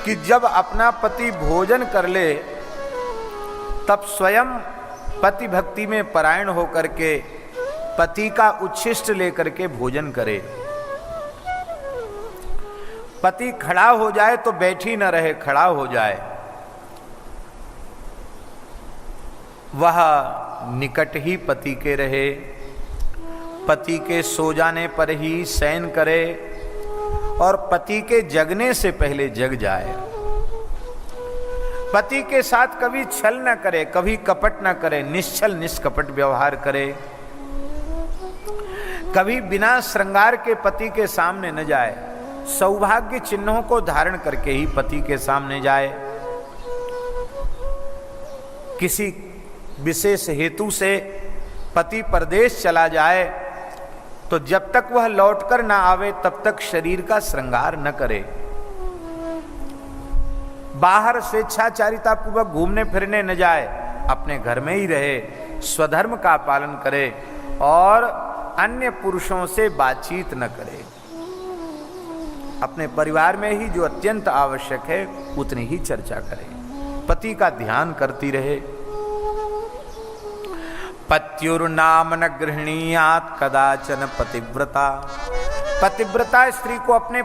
कि जब अपना पति भोजन कर ले तब स्वयं पति भक्ति में परायण होकर के पति का उच्छिष्ट लेकर के भोजन करे। पति खड़ा हो जाए तो बैठी न रहे, खड़ा हो जाए। वह निकट ही पति के रहे, पति के सो जाने पर ही शयन करे और पति के जगने से पहले जग जाए। पति के साथ कभी छल न करे, कभी कपट न करे, निश्छल निष्कपट व्यवहार करे। कभी बिना श्रृंगार के पति के सामने न जाए, सौभाग्य चिन्हों को धारण करके ही पति के सामने जाए। किसी विशेष हेतु से पति परदेश चला जाए तो जब तक वह लौटकर ना आवे तब तक शरीर का श्रृंगार न करे। बाहर स्वेच्छाचारिता पूर्वक घूमने फिरने न जाए, अपने घर में ही रहे, स्वधर्म का पालन करे और अन्य पुरुषों से बातचीत न करे। अपने परिवार में ही जो अत्यंत आवश्यक है उतनी ही चर्चा करे, पति का ध्यान करती रहे। पत्युर्नाम न गृहणीयात् कदाचन पतिव्रता। पतिव्रता स्त्री को अपने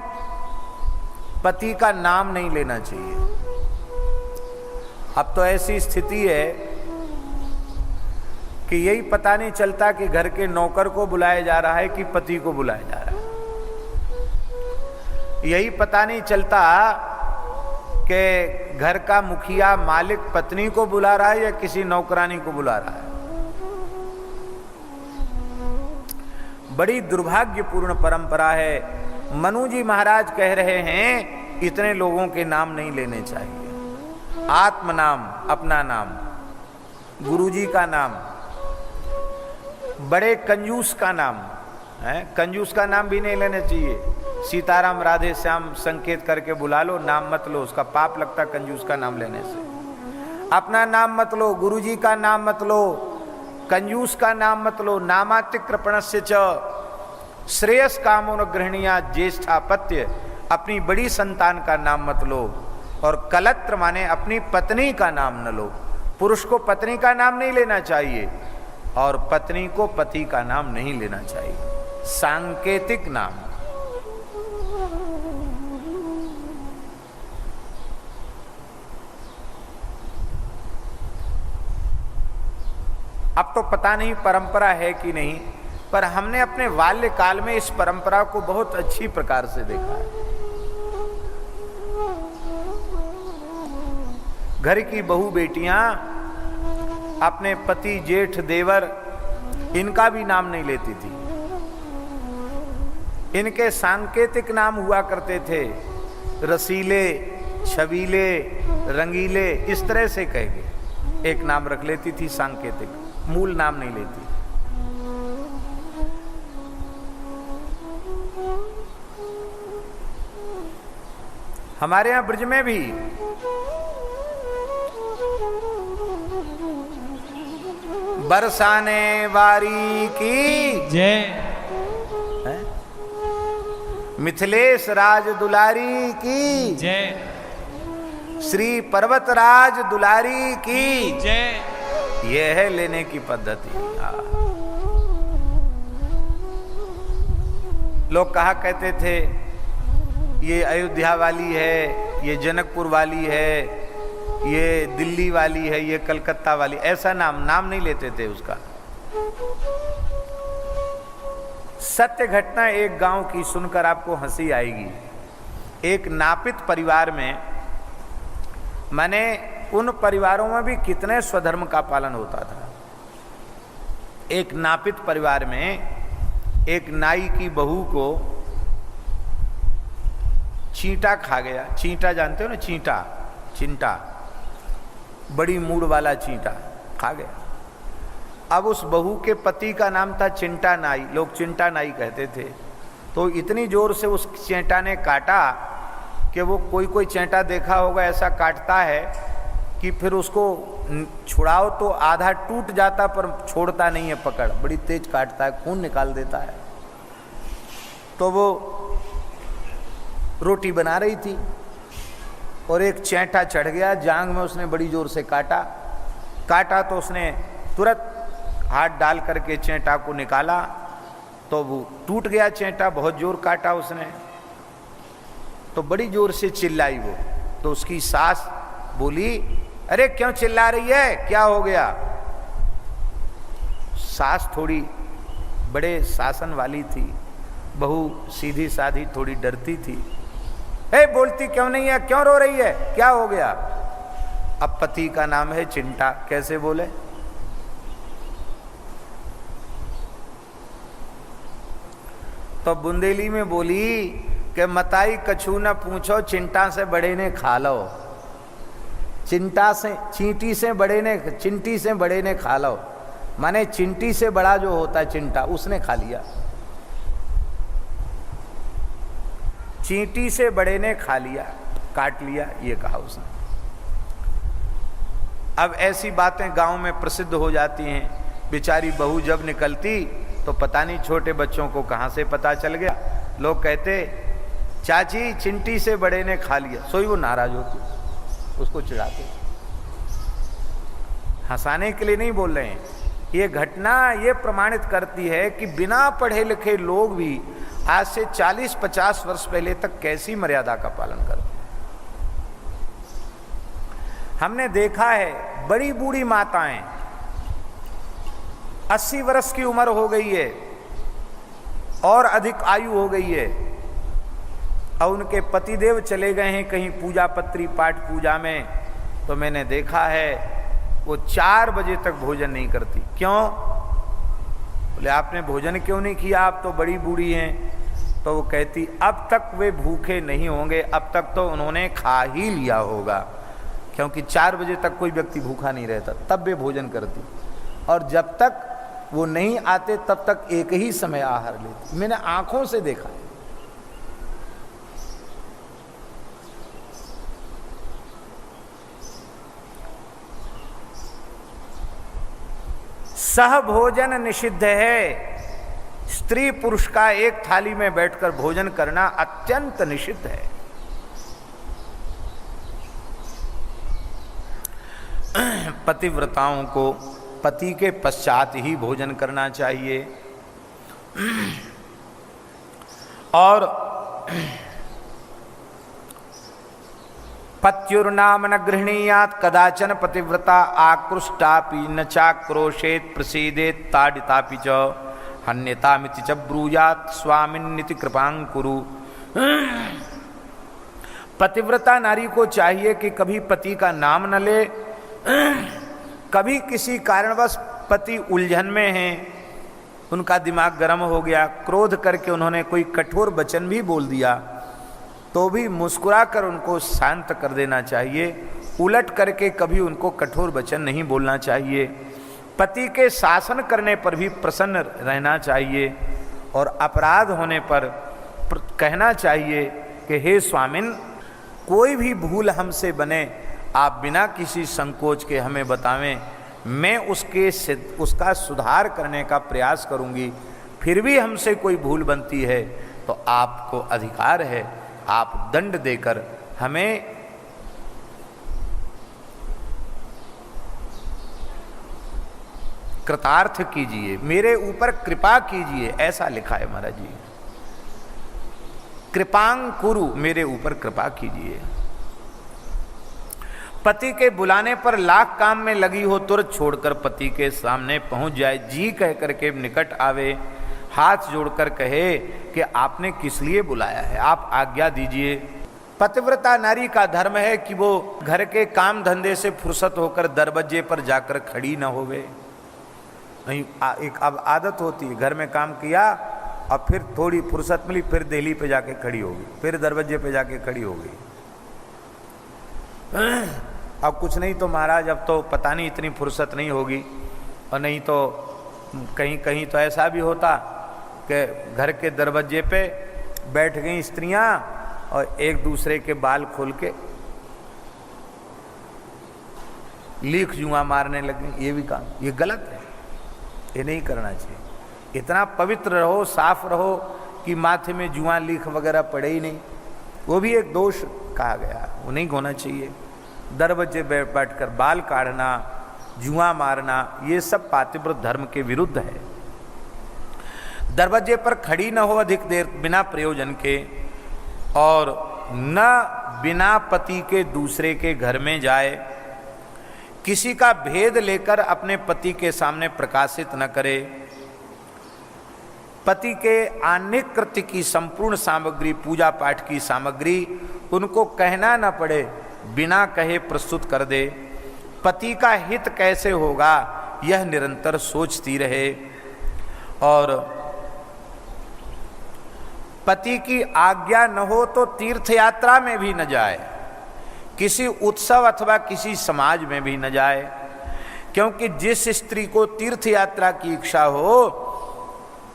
पति का नाम नहीं लेना चाहिए। अब तो ऐसी स्थिति है कि यही पता नहीं चलता कि घर के नौकर को बुलाया जा रहा है कि पति को बुलाया जा रहा है। यही पता नहीं चलता कि घर का मुखिया मालिक पत्नी को बुला रहा है या किसी नौकरानी को बुला रहा है। बड़ी दुर्भाग्यपूर्ण परंपरा है। मनु जी महाराज कह रहे हैं इतने लोगों के नाम नहीं लेने चाहिए। आत्म नाम, अपना नाम, गुरुजी का नाम, बड़े कंजूस का नाम है, कंजूस का नाम भी नहीं लेने चाहिए। सीताराम राधे श्याम संकेत करके बुला लो, नाम मत लो, उसका पाप लगता कंजूस का नाम लेने से। अपना नाम मत लो, गुरुजी का नाम मत लो, कंजूस का नाम मत लो। नामातिक्रपणस्य च श्रेयस कामो न गृहणीयात् ज्येष्ठापत्य। अपनी बड़ी संतान का नाम मत लो। और कलत्र माने अपनी पत्नी का नाम न लो। पुरुष को पत्नी का नाम नहीं लेना चाहिए और पत्नी को पति का नाम नहीं लेना चाहिए। सांकेतिक नाम। अब तो पता नहीं परंपरा है कि नहीं, पर हमने अपने बाल्यकाल में इस परंपरा को बहुत अच्छी प्रकार से देखा है। घर की बहू बेटियां अपने पति जेठ देवर इनका भी नाम नहीं लेती थी। इनके सांकेतिक नाम हुआ करते थे, रसीले, छबीले, रंगीले, इस तरह से कहेंगे। एक नाम रख लेती थी सांकेतिक, मूल नाम नहीं लेती। हमारे यहां ब्रज में भी बरसाने वारी की जय, मिथिलेश राज दुलारी की जय, श्री पर्वतराज दुलारी की जय। यह है लेने की पद्धति। लोग कहा करते थे ये अयोध्या वाली है, ये जनकपुर वाली है, ये दिल्ली वाली है, ये कलकत्ता वाली, ऐसा नाम नहीं लेते थे उसका। सत्य घटना एक गांव की सुनकर आपको हंसी आएगी। एक नापित परिवार में, माने उन परिवारों में भी कितने स्वधर्म का पालन होता था। एक नापित परिवार में एक नाई की बहू को चींटा खा गया। चींटा जानते हो ना, चींटा, चिंटा, बड़ी मूड़ वाला चींटा खा गया। अब उस बहू के पति का नाम था चिंटा नाई, लोग चिंटा नाई कहते थे। तो इतनी जोर से उस चींटा ने काटा कि वो कोई चींटा देखा होगा ऐसा काटता है कि फिर उसको छुड़ाओ तो आधा टूट जाता पर छोड़ता नहीं है पकड़, बड़ी तेज काटता है, खून निकाल देता है। तो वो रोटी बना रही थी और एक चींटा चढ़ गया जांघ में, उसने बड़ी जोर से काटा तो उसने तुरंत हाथ डाल करके चींटा को निकाला तो वो टूट गया चींटा, बहुत जोर काटा उसने। तो बड़ी जोर से चिल्लाई वो। तो उसकी सास बोली, अरे क्यों चिल्ला रही है, क्या हो गया? सास थोड़ी बड़े शासन वाली थी, बहू सीधी साधी थोड़ी डरती थी। बोलती क्यों नहीं है, क्यों रो रही है, क्या हो गया? अब पति का नाम है चिंटा, कैसे बोले? तो बुंदेली में बोली कि मताई कछू न पूछो, चिंटा से बड़े ने खा लो। चींटी से बड़े ने खा लो, माने चिंटी से बड़ा जो होता है चिंटा, उसने खा लिया। चींटी से बड़े ने खा लिया, काट लिया, ये कहा उसने। अब ऐसी बातें गांव में प्रसिद्ध हो जाती हैं। बेचारी बहू जब निकलती तो पता नहीं छोटे बच्चों को कहाँ से पता चल गया। लोग कहते चाची चिंटी से बड़े ने खा लिया, सोई वो नाराज होती, उसको चिढ़ाते। हंसाने के लिए नहीं बोल रहे हैं, ये घटना ये प्रमाणित करती है कि बिना पढ़े लिखे लोग भी आज से 40-50 वर्ष पहले तक कैसी मर्यादा का पालन करते। हमने देखा है बड़ी बूढ़ी माताएं 80 वर्ष की उम्र हो गई है और अधिक आयु हो गई है, और उनके पतिदेव चले गए हैं कहीं पूजा पत्री पाठ पूजा में, तो मैंने देखा है वो 4 बजे तक भोजन नहीं करती। क्यों? बोले आपने भोजन क्यों नहीं किया, आप तो बड़ी बूढ़ी हैं। तो वो कहती अब तक वे भूखे नहीं होंगे, अब तक तो उन्होंने खा ही लिया होगा, क्योंकि 4 बजे तक कोई व्यक्ति भूखा नहीं रहता, तब वे भोजन करती, और जब तक वो नहीं आते तब तक एक ही समय आहार लेती। मैंने आंखों से देखा है। सहभोजन निषिद्ध है। स्त्री पुरुष का एक थाली में बैठकर भोजन करना अत्यंत निषिद्ध है। पतिव्रताओं को पति के पश्चात ही भोजन करना चाहिए। और पत्युर्नाम न गृहणीयात् कदाचन पतिव्रता आकृष्टापि न चाक्रोशेत प्रसीदेत ताडितापि च हन्यतामिति च ब्रूयात् स्वामिन्निति कृपां कुरु। पतिव्रता नारी को चाहिए कि कभी पति का नाम न ले, कभी किसी कारणवश पति उलझन में हैं, उनका दिमाग गर्म हो गया, क्रोध करके उन्होंने कोई कठोर वचन भी बोल दिया, तो भी मुस्कुराकर उनको शांत कर देना चाहिए। उलट करके कभी उनको कठोर वचन नहीं बोलना चाहिए। पति के शासन करने पर भी प्रसन्न रहना चाहिए, और अपराध होने पर कहना चाहिए कि हे स्वामिन, कोई भी भूल हमसे बने आप बिना किसी संकोच के हमें बतावें, मैं उसका सुधार करने का प्रयास करूंगी। फिर भी हमसे कोई भूल बनती है तो आपको अधिकार है, आप दंड देकर हमें कृतार्थ कीजिए, मेरे ऊपर कृपा कीजिए, ऐसा लिखा है महाराज जी। कृपां कुरु, मेरे ऊपर कृपा कीजिए। पति के बुलाने पर लाख काम में लगी हो तुरंत छोड़कर पति के सामने पहुंच जाए, जी कह करके निकट आवे, हाथ जोड़कर कहे कि आपने किस लिए बुलाया है, आप आज्ञा दीजिए। पतिव्रता नारी का धर्म है कि वो घर के काम धंधे से फुर्सत होकर दरवाजे पर जाकर खड़ी न होवे। नहीं, एक अब आदत होती है, घर में काम किया और फिर थोड़ी फुर्सत मिली, फिर देहली पे जाके खड़ी होगी, फिर दरवाजे पे जाके खड़ी हो गई। अब कुछ नहीं तो महाराज अब तो पता नहीं इतनी फुर्सत नहीं होगी, और नहीं तो कहीं कहीं तो ऐसा भी होता कि घर के दरवाजे पे बैठ गई स्त्रियां और एक दूसरे के बाल खोल के लीख जुआ मारने लगी। ये भी काम, ये गलत है, ये नहीं करना चाहिए। इतना पवित्र रहो, साफ रहो कि माथे में जुआ लीख वगैरह पड़े ही नहीं, वो भी एक दोष कहा गया, वो नहीं होना चाहिए। दरवाजे बैठकर बाल काटना, जुआ मारना, ये सब पातिव्रत धर्म के विरुद्ध है। दरवाजे पर खड़ी न हो अधिक देर बिना प्रयोजन के, और न बिना पति के दूसरे के घर में जाए। किसी का भेद लेकर अपने पति के सामने प्रकाशित न करे। पति के आह्निक कृत्य की संपूर्ण सामग्री, पूजा पाठ की सामग्री उनको कहना न पड़े, बिना कहे प्रस्तुत कर दे। पति का हित कैसे होगा यह निरंतर सोचती रहे, और पति की आज्ञा न हो तो तीर्थ यात्रा में भी न जाए, किसी उत्सव अथवा किसी समाज में भी न जाए, क्योंकि जिस स्त्री को तीर्थ यात्रा की इच्छा हो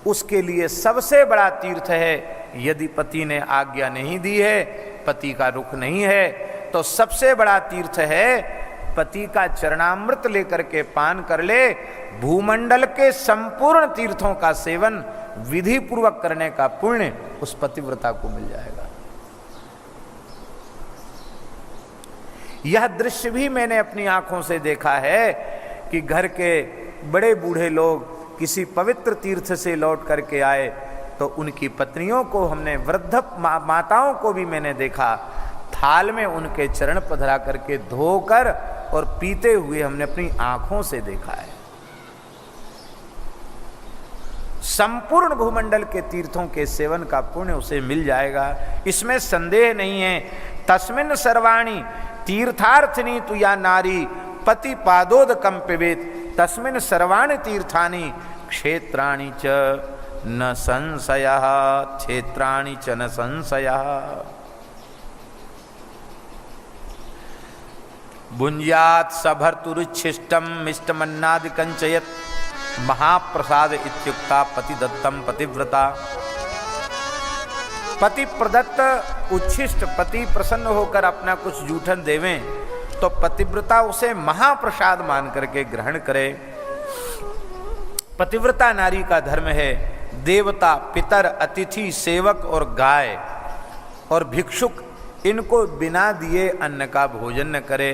उसके लिए सबसे बड़ा तीर्थ है। यदि पति ने आज्ञा नहीं दी है, पति का रुख नहीं है, तो सबसे बड़ा तीर्थ है पति का चरणामृत लेकर के पान कर ले, भूमंडल के संपूर्ण तीर्थों का सेवन विधि पूर्वक करने का पुण्य उस पतिव्रता को मिल जाएगा। यह दृश्य भी मैंने अपनी आंखों से देखा है कि घर के बड़े बूढ़े लोग किसी पवित्र तीर्थ से लौट करके आए तो उनकी पत्नियों को हमने, वृद्ध माताओं को भी मैंने देखा, थाल में उनके चरण पधरा करके धोकर और पीते हुए हमने अपनी आंखों से देखा है। संपूर्ण भूमंडल के तीर्थों के सेवन का पुण्य उसे मिल जाएगा, इसमें संदेह नहीं है। तस्मिन् सर्वाणि तीर्थार्थनी तु या नारी पति पादोदकं पिबेत तस्मिन् सर्वाणि तीर्थानि क्षेत्राणि च न संशयः क्षेत्राणि च न संशयः। भुंज्यात् सभर्तुरुच्छिष्टं मिष्टमन्नादिकं च यत् महाप्रसाद इत्युक्ता पतिदत्तम पतिव्रता। पति प्रदत्त उच्छिष्ट, पति प्रसन्न होकर अपना कुछ जूठन देवें तो पतिव्रता उसे महाप्रसाद मान करके ग्रहण करे। पतिव्रता नारी का धर्म है देवता, पितर, अतिथि, सेवक और गाय और भिक्षुक इनको बिना दिए अन्न का भोजन न करे,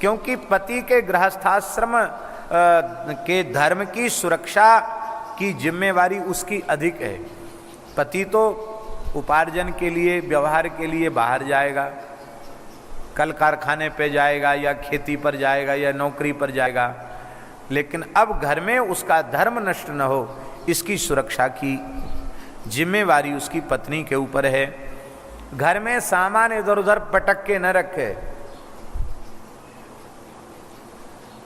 क्योंकि पति के गृहस्थाश्रम के धर्म की सुरक्षा की जिम्मेवारी उसकी अधिक है। पति तो उपार्जन के लिए, व्यवहार के लिए बाहर जाएगा, कल कारखाने पे जाएगा या खेती पर जाएगा या नौकरी पर जाएगा, लेकिन अब घर में उसका धर्म नष्ट न हो इसकी सुरक्षा की जिम्मेवारी उसकी पत्नी के ऊपर है। घर में सामान इधर उधर पटक के न रखे,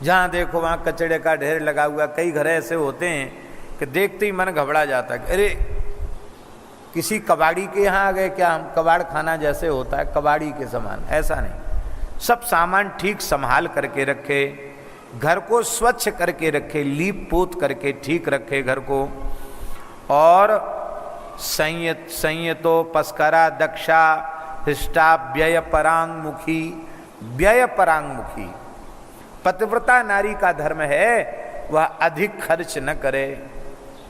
जहां देखो वहां कचड़े का ढेर लगा हुआ। कई घर ऐसे होते हैं कि देखते ही मन घबरा जाता है, अरे किसी कबाड़ी के यहाँ आ गए क्या हम, कबाड़ खाना जैसे होता है कबाड़ी के समान, ऐसा नहीं। सब सामान ठीक संभाल करके रखे, घर को स्वच्छ करके रखे, लीप पोत करके ठीक रखे घर को। और संयतो पस्करा दक्षा हृष्टा व्यय परांगमुखी, व्यय परांगमुखी। पतिव्रता नारी का धर्म है वह अधिक खर्च न करे,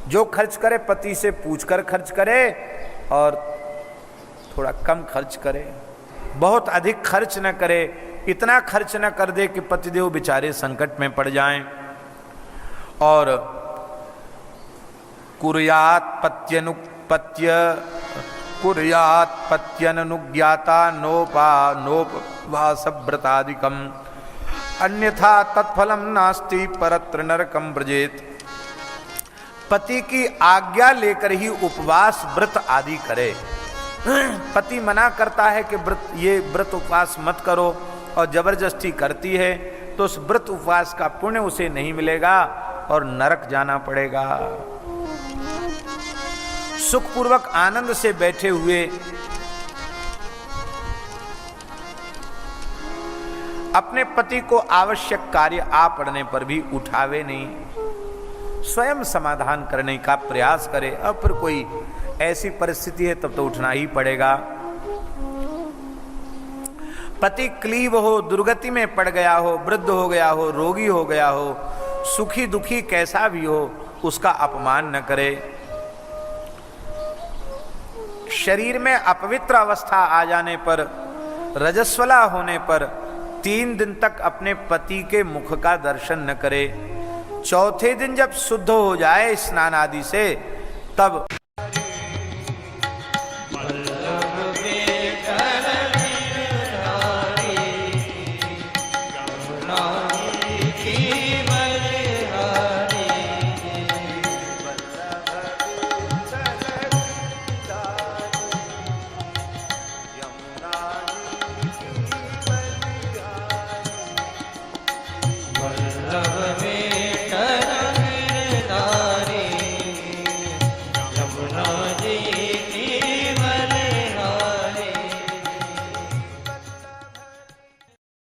जो खर्च करे पति से पूछकर खर्च करे और थोड़ा कम खर्च करे, बहुत अधिक खर्च न करे, इतना खर्च न कर दे कि पतिदेव बेचारे संकट में पड़ जाएं। और कुर्यात् पत्यनुज्ञाता नोपवासव्रतादिकम् अन्यथा तत्फलम नास्ति परत्र नरकम व्रजेत। पति की आज्ञा लेकर ही उपवास व्रत आदि करे। पति मना करता है कि ये व्रत उपवास मत करो और जबरदस्ती करती है तो उस व्रत उपवास का पुण्य उसे नहीं मिलेगा और नरक जाना पड़ेगा। सुखपूर्वक आनंद से बैठे हुए अपने पति को आवश्यक कार्य आ पड़ने पर भी उठावे नहीं, स्वयं समाधान करने का प्रयास करे। अब फिर कोई ऐसी परिस्थिति है तब तो उठना ही पड़ेगा। पति क्लीब हो, दुर्गति में पड़ गया हो, वृद्ध हो गया हो, रोगी हो गया हो, सुखी दुखी कैसा भी हो, उसका अपमान न करे। शरीर में अपवित्र अवस्था आ जाने पर, रजस्वला होने पर 3 दिन तक अपने पति के मुख का दर्शन न करे। चौथे दिन जब शुद्ध हो जाए स्नान आदि से, तब